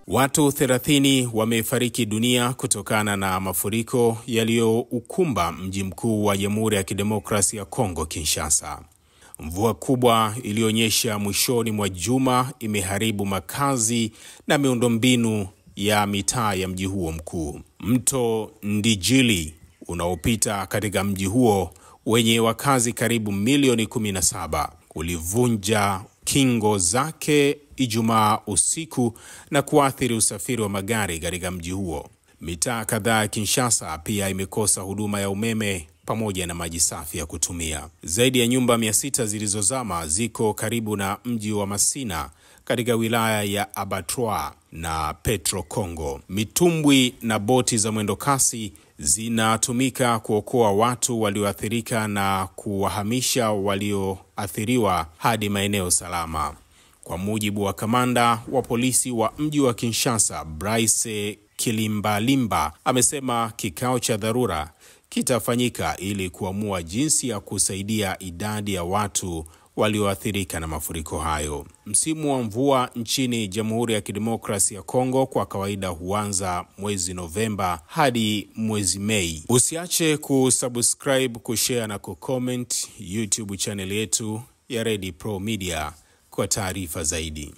Watu 30 wamefariki dunia kutokana na mafuriko yaliyoukumba mji mkuu wa Jamhuri ya Kidemokrasia ya Kongo, Kinshasa. Mvua kubwa iliyonyesha mwishoni mwa juma imeharibu makazi na miundombinu ya mitaa ya mji huo mkuu. Mto Ndijili unaopita katika mji huo wenye wakazi karibu milioni 17 ulivunja kingo zake Ijumaa usiku na kuathiri usafiri wa magari katika mji huo. Mitaa kadhaa ya Kinshasa pia imekosa huduma ya umeme pamoja na maji safi ya kutumia. Zaidi ya nyumba 600 zilizozama ziko karibu na mji wa Masina katika wilaya ya Abattoir na Petro Kongo. Mitumbwi na boti za mwendokasi zinatumika kuokoa watu walioathirika na kuwahamisha walioathiriwa hadi maeneo salama. Kwa mujibu wa kamanda wa polisi wa mji wa Kinshasa, Brice Kilimbalimba, amesema kikao cha dharura kitafanyika ili kuamua jinsi ya kusaidia idadi ya watu walioathirika na mafuriko hayo. Msimu wa mvua nchini Jamhuri ya Kidemokrasia ya Kongo kwa kawaida huanza mwezi Novemba hadi mwezi Mei. Usiache kusubscribe, kushare na kucomment YouTube channel yetu ya Red Pro Media kwa taarifa zaidi.